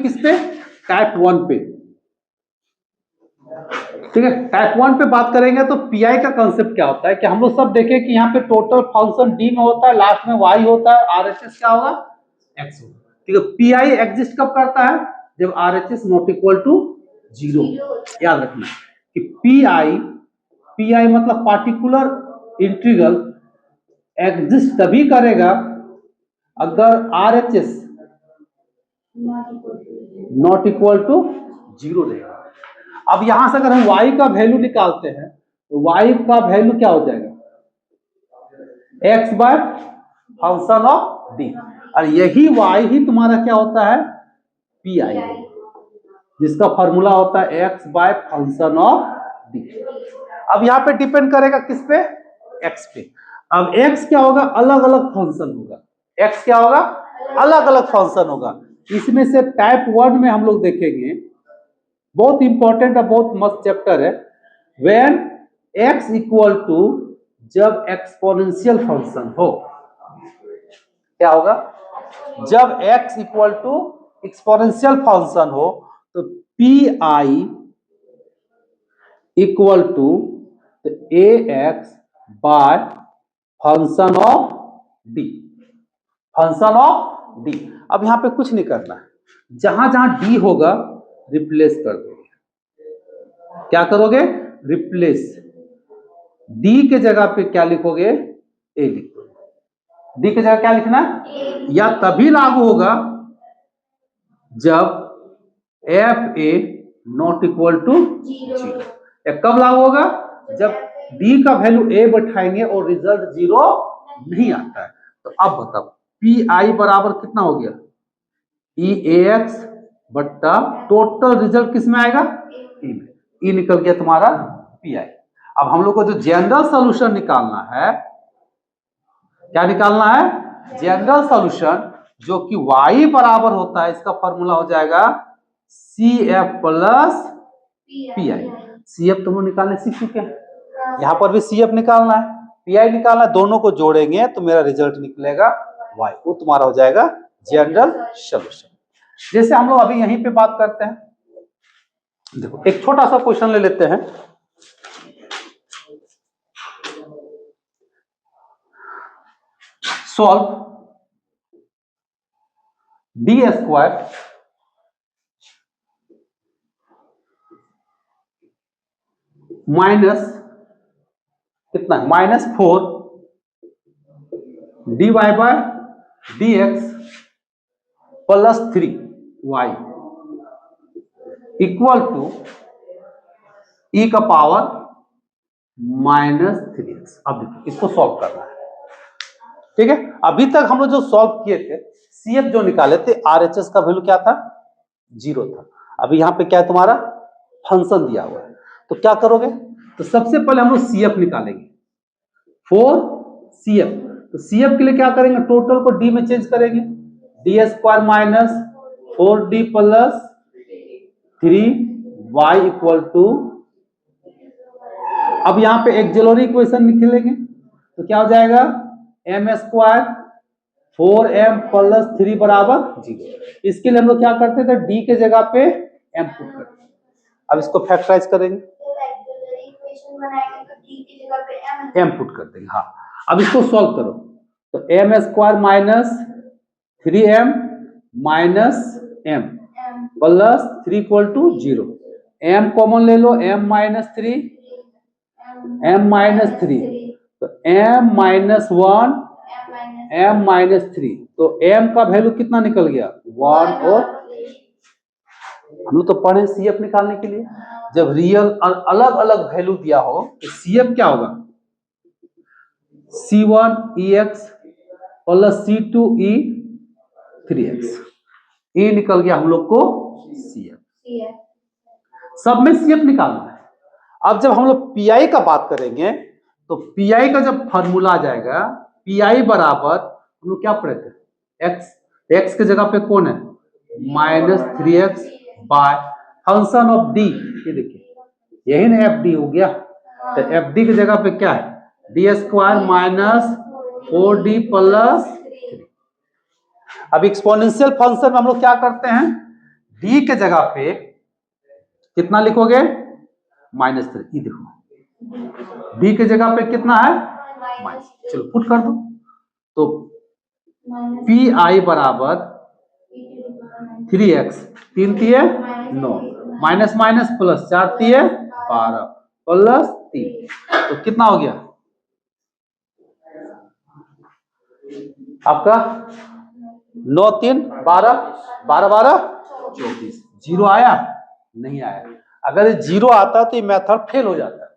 किस पे, टाइप 1 पे, ठीक है। टाइप 1 पे बात करेंगे तो पीआई का कंसेप्ट क्या होता है कि हम लोग सब देखें कि यहाँ पे टोटल फंक्शन डी में होता है, लास्ट में वाई होता है, आरएचएस क्या होगा, एक्स होगा, ठीक है। पीआई एग्जिस्ट कब करता है, जब आरएचएस नॉट इक्वल टू 0। याद रखना कि पीआई मतलब पार्टिकुलर इंटीग्रल एग्जिस्ट तभी करेगा अगर आरएचएस नॉट इक्वल टू 0 रहेगा। अब यहां से अगर हम y का वैल्यू निकालते हैं तो y का वैल्यू क्या हो जाएगा, x by function of d, और यही y ही तुम्हारा क्या होता है, pi, जिसका फॉर्मूला होता है x by function of d। अब यहां पे डिपेंड करेगा किस पे, x पे। अब x क्या होगा, अलग अलग फंक्शन होगा, x क्या होगा, अलग अलग फंक्शन होगा। इसमें से टाइप 1 में हम लोग देखेंगे, बहुत इंपॉर्टेंट और बहुत मस्त चैप्टर है, व्हेन x इक्वल टू, जब एक्सपोनेंशियल फंक्शन हो, क्या होगा, जब x equal to exponential function हो तो pi equal to ax by function of d, function of d। अब यहां पे कुछ नहीं करना है, जहां जहां d होगा रिप्लेस कर दोगे, क्या करोगे, रिप्लेस, d के जगह पे क्या लिखोगे, a लिखोगे। d के जगह क्या लिखना है, या तभी लागू होगा जब F A not equal to 0। कब लागू होगा, जब d का वैल्यू a बैठाएंगे और रिजल्ट 0 नहीं आता है। तो अब बताओ पी आई बराबर कितना हो गया, ई ए एक्स बट्टा टोटल रिजल्ट किस में आएगा, ई में, ई निकल गया तुम्हारा पी आई। अब हम लोग को जो जनरल सॉल्यूशन निकालना है, क्या निकालना है, जनरल सॉल्यूशन, जो कि y बराबर होता है, इसका फॉर्मूला हो जाएगा C F plus P I. C F तुम लोग निकालने सीख चुके हैं, यहां पर भी सी एफ निकालना है, पी आई निकालना है, दोनों को जोड़ेंगे तो मेरा रिजल्ट निकलेगा y, वो तुम्हारा हो जाएगा जनरल सॉल्यूशन। जैसे हम लोग अभी यहीं पे बात करते हैं, देखो एक छोटा सा क्वेश्चन ले लेते हैं, सॉल्व डी स्क्वायर माइनस कितना है, -4 dy by dx plus 3y equal to e का पावर -3x। अब देखो इसको सॉल्व करना है, ठीक है। अभी तक हम लोग जो सॉल्व किए थे, CF जो निकाले थे, RHS का वैल्यू क्या था, 0 था। अभी यहाँ पे क्या है, तुम्हारा फंक्शन दिया हुआ है, तो क्या करोगे, तो सबसे पहले हम लोग CF निकालेंगे, 4 CF। तो CF के लिए क्या करेंगे, टोटल को D में चेंज करेंगे, D square minus 4D plus 3y equal to, अब यहाँ पे एक्सिलरी इक्वेशन निकलेंगे तो क्या हो जाएगा, एम स्क्वायर 4m प्लस 3 बराबर 0। इसके लिए हम लोग क्या करते थे, d के जगह पे m पुट करते हैं। अब इसको फैक्टराइज करेंगे, m पुट कर देंगे, हाँ। अब इसको सॉल्व करो तो M square minus 3m minus m plus 3 equal to 0, m common ले लो, m माइनस 3 m माइनस 3, तो m माइनस 1 m माइनस 3, तो m का वैल्यू कितना निकल गया, 1। और हम लोग तो पढ़े CF निकालने के लिए, जब रियल और अलग अलग वैल्यू दिया हो तो CF क्या होगा, C1EX प्लस C2E3X, ये निकल गया हम लोग को CF। सब में CF निकालना है। अब जब हम लोग PI का बात करेंगे तो PI का जब फॉर्मूला आ जाएगा, PI बराबर हम लोग क्या पढ़े थे, x के जगह पे कौन है, -3x bye function of d, ये देखिए यही ना FD हो गया, तो FD की जगह पे क्या है, D square minus 4D plus 3। अब एक्सपोनेंशियल फंक्शन में हम लोग क्या करते हैं, डी के जगह पे कितना लिखोगे? -3। ये देखो डी के जगह पे कितना है? माइनस। चलो पुट कर दो। तो पी आई बराबर 3x, 3 तिये 9, minus minus plus 4 तिये 12 plus 3, तो कितना हो गया आपका? 9 3 12, 12 12 24। जीरो आया? नहीं आया। अगर जीरो आता तो ये मेथड फेल हो जाता है।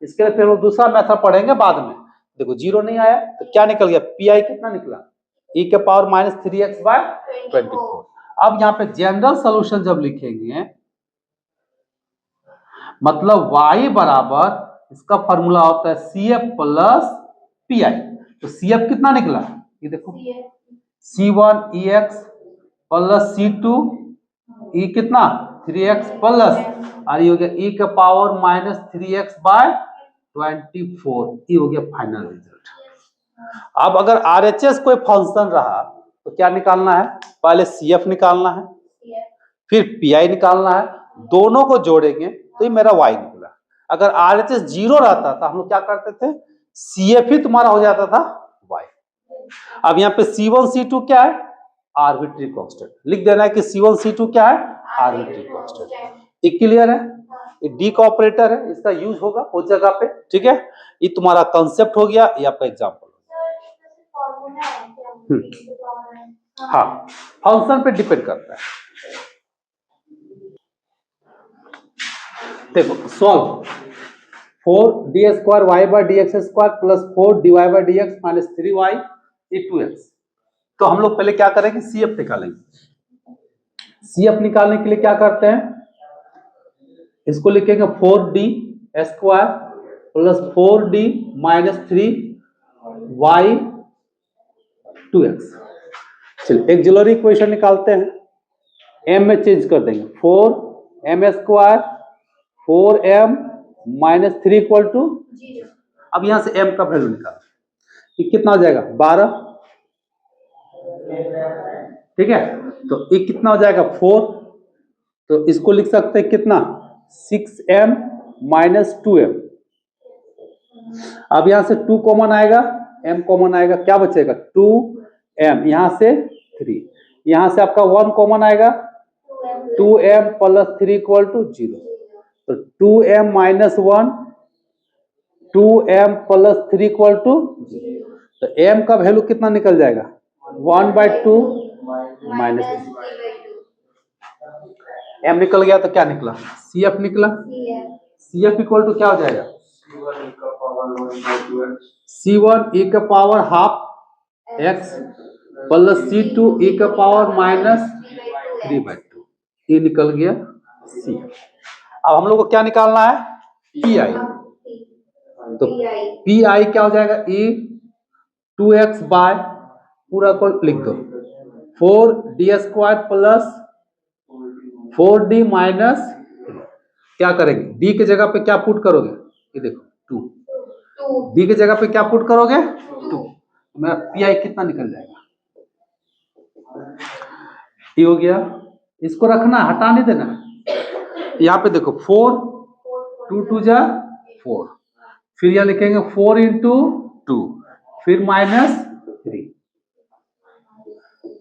इसके लिए फिर वो दूसरा मेथड पढ़ेंगे बाद में। देखो जीरो नहीं आया तो क्या निकल गया? पी आई कितना निकला? e के पावर -3x/24। अब यहाँ पे जनरल सोल्यूशन जब लिखेंगे, मतलब y बराबर इसका फॉर्मूला होता है CF प्लस PI। तो CF कितना निकला? ये देखो C1EX प्लस C2 E कितना 3x प्लस, और ये हो गया e के पावर -3x/24। ये हो गया फाइनल रिजल्ट। अब अगर RHS कोई फंक्शन रहा तो क्या निकालना है? पहले CF निकालना है, फिर PI निकालना है, दोनों को जोड़ेंगे तो ये मेरा Y निकला। अगर RHS 0 रहता था हम लोग क्या करते थे? CF ही तुम्हारा हो जाता था Y। अब यहाँ पे C1 C2 क्या है? Arbitrary constant. लिख देना है कि C1 C2 क्या है? Arbitrary constant. ये क्लियर है? ये डी का ऑपरेटर है, इसका यूज होगा उस जगह पे। ठीक है, ये तुम्हारा कंसेप्ट हो गया, ये आपका एग्जाम्पल। हाँ, फंक्शन पे डिपेंड करता है। देखो solve 4d²y/dx² plus 4dy/dx minus 3y ये 2x। तो हम लोग पहले क्या करेंगे? CF निकालेंगे। CF निकालने के लिए क्या करते हैं? इसको लिखेंगे 4d² plus 4d minus 3y 2x। चलिए एक्सिलरी इक्वेशन निकालते हैं। m में चेंज कर देंगे 4m² 4m minus 3 equal to 0। अब यहां से m का वैल्यू निकाल, ये कितना हो जाएगा? 12। ठीक है, तो ये कितना हो जाएगा? 4। तो इसको लिख सकते हैं कितना? 6m minus 2m। अब यहां से 2 कॉमन आएगा, m कॉमन आएगा, क्या बचेगा? 2m, यहां से 3, यहां से आपका 1 कॉमन आएगा, 2m प्लस 3 इक्वल टू 0। तो 2m minus 1, 2m plus 3 equal to 0। तो m का वैल्यू कितना निकल जाएगा? 1/2 माइनस 3। m निकल गया तो क्या निकला? CF निकला। CF इक्वल टू क्या हो जाएगा? C1 e का power half x plus C2 e का पावर माइनस 3/2। ये निकल गया CF। अब हम लोग को क्या निकालना है? PI। तो PI क्या हो जाएगा? e 2x बाय पूरा को लिख दो 4d² प्लस 4d माइनस, क्या करेंगे? d की जगह पे क्या पुट करोगे? ये देखो 2, d की जगह पे क्या पुट करोगे? 2। मेरा PI कितना निकल जाएगा? ये हो गया। इसको रखना, हटा नहीं देना। यहाँ पे देखो 4 2 2 जा 4, फिर यह लिखेंगे 4 इंटू 2, फिर माइनस 3,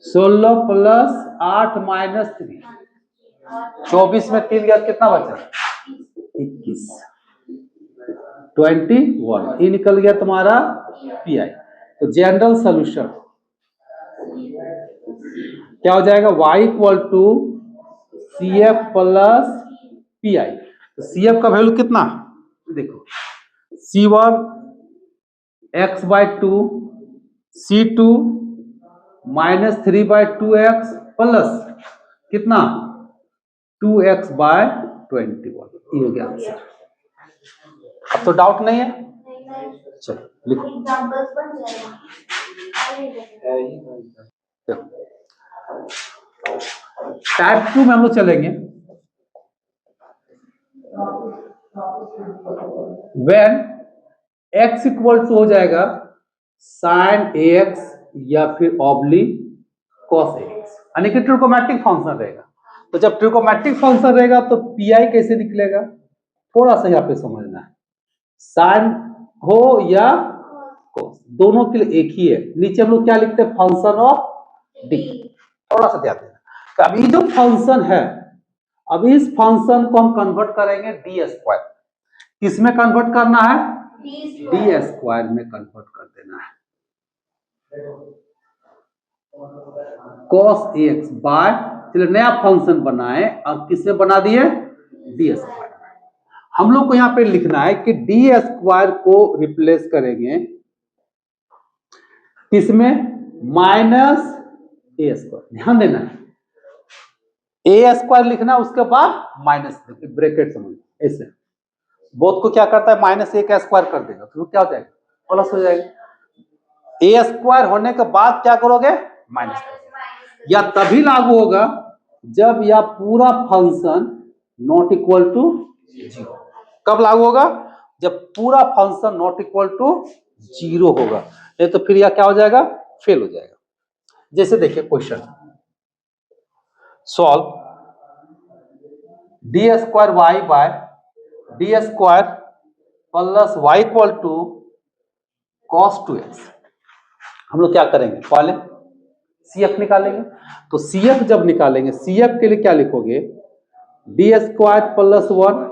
16 प्लस 8 माइनस 3, 24 में 3 गया कितना बचा? 21, 21। ये निकल गया तुम्हारा PI। तो जनरल सोल्यूशन क्या हो जाएगा? y equal to CF plus PI। तो CF का वैल्यू कितना? देखो C1 x/2 C2 minus 3/2x plus कितना? 2x/21। ये हो गया आंसर। अब तो डाउट नहीं है? चलो लिखो। टाइप 2 में हम लोग चलेंगे। When x इक्वल टू हो जाएगा sin ax या फिर ऑब्लिक cos ax, यानी कि ट्रिगोनोमेट्रिक फंक्शन रहेगा। तो जब ट्रिगोनोमेट्रिक फंक्शन रहेगा तो पीआई कैसे निकलेगा, थोड़ा सा यहाँ पे समझना है। साइन हो या कोस, दोनों के लिए एक ही है। नीचे हम लोग क्या लिखते हैं, फंक्शन ऑफ डी। थोड़ा सा ध्यान देना। तो अभी जो फंक्शन है, अभी इस फंक्शन को हम कन्वर्ट करेंगे डी स्क्वायर। किसमें कन्वर्ट करना है, डी स्क्वायर में कन्वर्ट कर देना है। cos एक्स बाय, चलिए नया फंक्शन बनाए और किसमें बना दिए, डी स्क्वायर। हम लोग को यहाँ पे लिखना है कि डी स्क्वायर को रिप्लेस करेंगे किसमें, माइनस ए स्क्वायर। ध्यान देना है, ए स्क्वायर लिखना, उसके बाद माइनस ब्रैकेट समझ ऐसे। बोथ को क्या करता है, माइनस ए का स्क्वायर कर देगा तो क्या हो जाएगा, प्लस हो जाएगा। ए स्क्वायर होने के बाद क्या करोगे, माइनस। या तभी लागू होगा जब यह पूरा function not equal to zero. कब लागू होगा, जब पूरा function not equal to zero होगा, नहीं तो फिर यह क्या हो जाएगा, फेल हो जाएगा। जैसे देखिए question, solve D square Y by D square plus Y equal to cos 2x। हम लोग क्या करेंगे, पहले CF निकालेंगे। तो CF जब निकालेंगे, CF के लिए क्या लिखोगे, डी स्क्वायर प्लस 1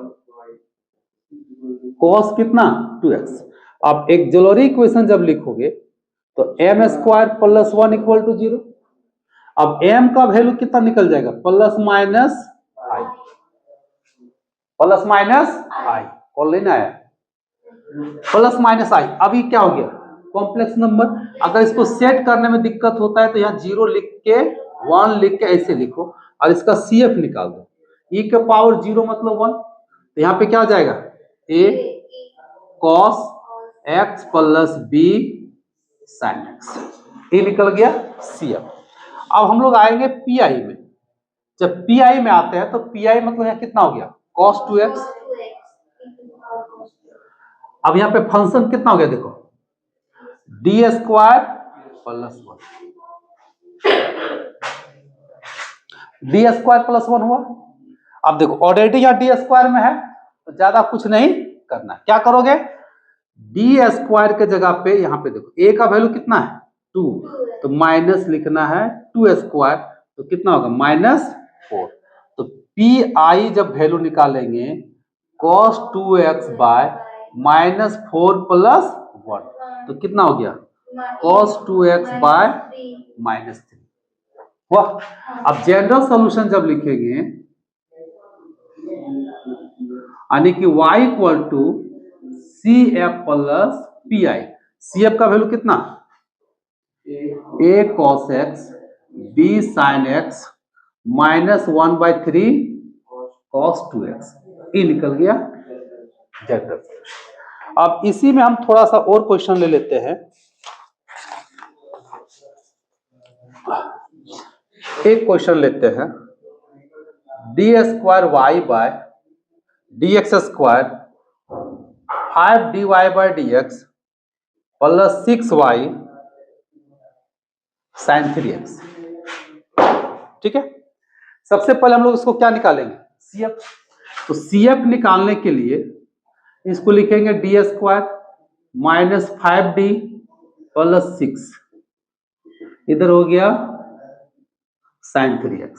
कॉस कितना 2x। अब एक जरूरी इक्वेशन जब लिखोगे तो m square plus 1 equal to 0। अब m का वैल्यू कितना निकल जाएगा, plus minus I, plus minus I, कॉल लेना है, प्लस माइनस आई। अभी क्या हो गया, कॉम्प्लेक्स नंबर। अगर इसको सेट करने में दिक्कत होता है तो यहाँ 0 लिख के 1 लिख के ऐसे लिखो और इसका CF निकाल दो। e के पावर 0 मतलब 1, तो यहाँ पे क्या हो जाएगा, a cos x plus b sin x, ये निकल गया CF। अब हम लोग आएंगे PI में। जब PI में आते हैं तो PI मतलब यहाँ कितना हो गया, cos 2x। अब यहाँ पे फंक्शन कितना हो गया, देखो D square plus 1, D square plus 1 हुआ। अब देखो ऑलरेडी यहाँ डी स्क्वायर में है तो ज्यादा कुछ नहीं करना। क्या करोगे, डी स्क्वायर के जगह पे यहाँ पे देखो a का वैल्यू कितना है 2, तो माइनस लिखना है 2 स्क्वायर, तो कितना होगा -4। तो PI जब वैल्यू निकालेंगे cos 2x बाय -4 प्लस 1, तो कितना हो गया, cos 2x बाय -3 हुआ। अब जनरल सॉल्यूशन जब लिखेंगे यानी कि y equal to CF plus PI। CF का वैल्यू कितना, a cos x b sin x -1/3 cos 2x, ये निकल गया जनरल। अब इसी में हम थोड़ा सा और क्वेश्चन ले लेते हैं। एक क्वेश्चन लेते हैं, D square Y by D X square 5dy by dx plus 6y sin 3x। ठीक है, सबसे पहले हम लोग इसको क्या निकालेंगे, CF। तो CF निकालने के लिए इसको लिखेंगे डी स्क्वायर -5d प्लस 6, इधर हो गया sin 3x।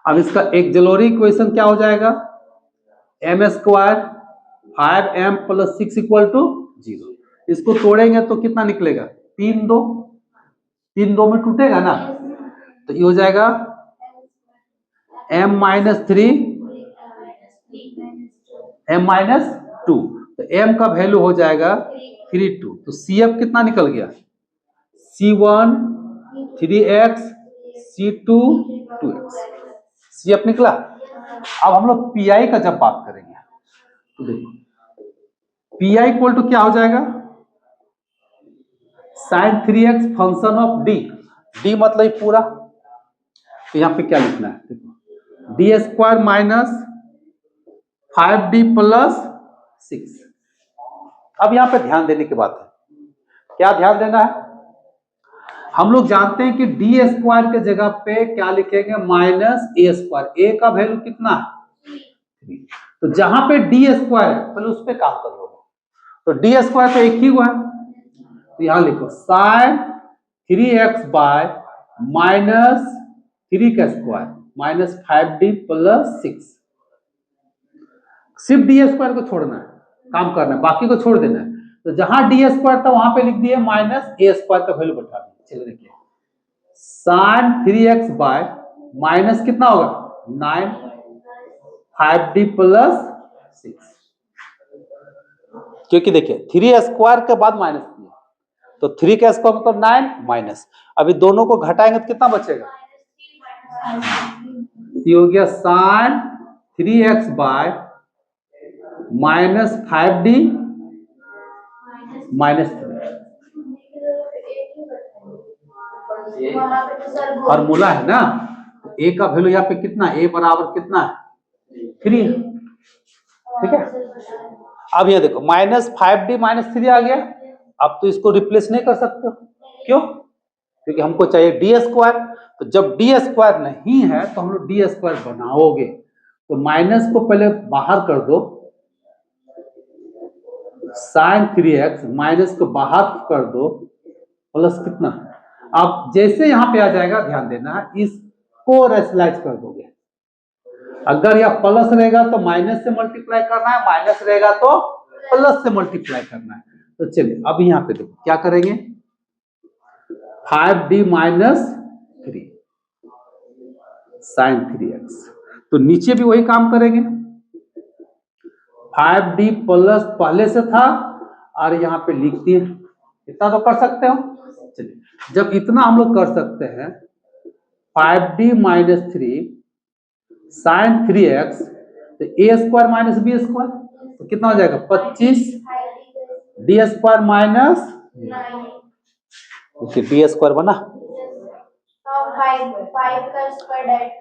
अब इसका एक जरूरी इक्वेशन क्या हो जाएगा, m square 5m plus 6 equal to 0। इसको तोड़ेंगे तो कितना निकलेगा, 3 2 में टूटेगा ना, तो ये हो जाएगा m -3 m -2, तो m का वैल्यू हो जाएगा 32। तो CF कितना निकल गया, C1 3x C2 2x, CF निकला। अब हम लोग PI का जब बात करेंगे तो देखो PI इक्वल टू क्या हो जाएगा, sin 3x function of d मतलब पूरा। तो यहाँ पे क्या लिखना है, देखो D square minus 5d plus 6। अब यहाँ पे ध्यान देने की बात है, क्या ध्यान देना है, हम लोग जानते हैं कि डी स्क्वायर के जगह पे क्या लिखेंगे, माइनस ए स्क्वायर। ए का वैल्यू कितना है 3, तो जहां पे डी स्क्वायर है पहले उस पर काम कर लो। तो डी स्क्वायर तो एक ही हुआ है, तो यहां लिखो साइन 3x बाय माइनस 3 का स्क्वायर माइनस 5d प्लस 6। सिर्फ डी स्क्वायर को छोड़ना है, काम करना है, बाकी को छोड़ देना है। तो जहां डी स्क्वायर था वहां पे लिख दिए माइनस ए स्क्वायर का वैल्यू बैठा दिए। चलिए देखिए साइन 3x बाय माइनस कितना होगा 9 5d प्लस 6, क्योंकि देखिए 3 स्क्वायर के बाद माइनस दिया, तो 3 का स्क्वायर मतलब 9 माइनस, अभी दोनों को घटाएंगे तो कितना बचेगा, ये हो गया sine 3x by minus 5d minus 3। Formula है ना, ए का वैल्यू यहाँ पे कितना, ए बराबर कितना है 3, ठीक है। अब ये देखो माइनस 5d माइनस 3 आ गया। अब तो इसको रिप्लेस नहीं कर सकते, क्यों, क्योंकि हमको चाहिए डी स्क्वायर। तो जब डी स्क्वायर नहीं है तो हम लोग डी स्क्वायर बनाओगे, तो माइनस को पहले बाहर कर दो, साइन 3x माइनस को बाहर कर दो, प्लस कितना। अब जैसे यहां पे आ जाएगा ध्यान देना, इसको रेशनलाइज कर दोगे। अगर यह प्लस रहेगा तो माइनस से मल्टीप्लाई करना है, माइनस रहेगा तो प्लस से मल्टीप्लाई करना है। तो चलिए अब यहां पे देखो क्या करेंगे, 5d माइनस 3 साइन 3x, तो नीचे भी वही काम करेंगे। 5d प्लस पहले से था और यहाँ पे लिख दिए, इतना तो कर सकते हो। चलिए जब इतना हम लोग कर सकते हैं, 5d माइनस 3 साइन 3x, तो A square minus B square, तो कितना हो जाएगा 25 D square minus B square बना,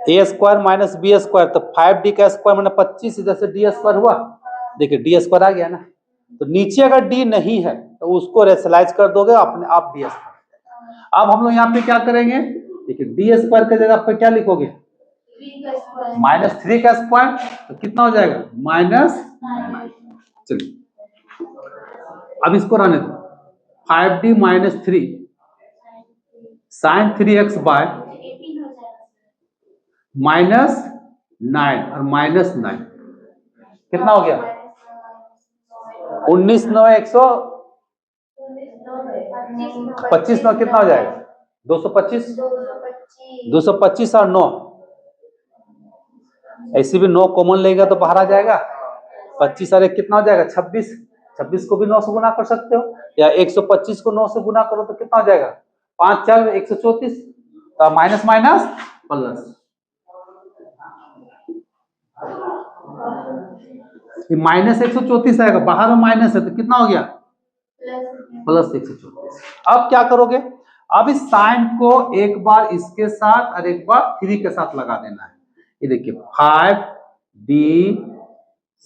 A square minus B square, तो 5d का स्क्वायर माइनस 25 इधर से डी स्क्वायर हुआ। देखिए डी स्क्वायर आ गया ना, तो नीचे अगर डी नहीं है तो उसको रेशनलाइज कर दोगे अपने आप डी स्क्वायर। अब हम लोग यहाँ पे क्या करेंगे, देखिए डी स्क्वायर के जगह पे क्या लिखोगे, माइनस 3 का स्क्वायर, तो कितना हो जाएगा माइनस। चलिए अब इसको रहने दो, 5d minus 3 sine 3x by minus 9 और माइनस 9 कितना हो गया 19 9 100 25 9 कितना हो जाएगा 225 225 और 9, ऐसे भी 9 कॉमन लेगा तो बाहर आ जाएगा। 25 और 1 कितना हो जाएगा 26, 26 को भी 9 से गुना कर सकते हो, या 125 को 9 से गुना करो तो कितना हो जाएगा 5 4 134, तो माइनस माइनस प्लस, ये माइनस 134 आएगा, बाहर में माइनस है तो कितना हो गया प्लस 134। अब क्या करोगे, अब इस साइन को एक बार इसके साथ और एक बार 3 के साथ लगा देना है। ये देखिए 5d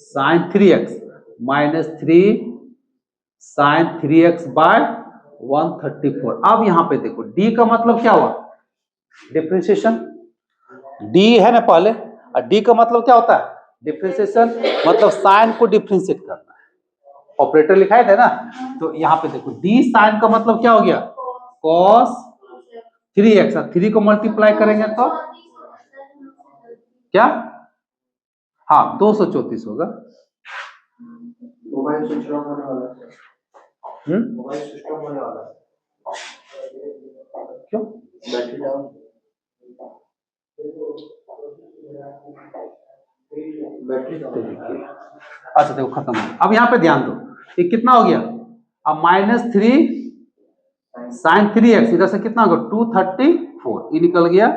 sign 3x minus 3 sine 3x bye 134। अब यहां पे देखो d का मतलब क्या हुआ डिफरेंशिएशन, d है ना पहले, और d का मतलब क्या होता है डिफरेंशिएशन, मतलब साइन को डिफरेंशिएट करना है, ऑपरेटर लिखाए थे ना। तो यहाँ पे देखो d साइन का मतलब क्या हो गया cos 3x, 3 को मल्टीप्लाई करेंगे तो क्या, हाँ 234 होगा। मोबाइल स्विच ऑफ होने वाला है, मोबाइल स्विच ऑफ होने वाला है, क्यों बैटरी डाउन, बैटरी डाउन। अच्छा देखो खत्म हो, अब यहाँ पे ध्यान दो ये कितना हो गया, अब माइनस 3 साइन 3x इधर से कितना होगा 234, ये निकल गया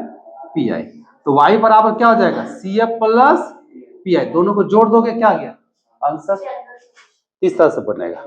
पी आई, तो y बराबर क्या हो जाएगा CF प्लस पी आई, दोनों को जोड़ दोगे क्या आ गया आंसर, इस तरह से बनेगा।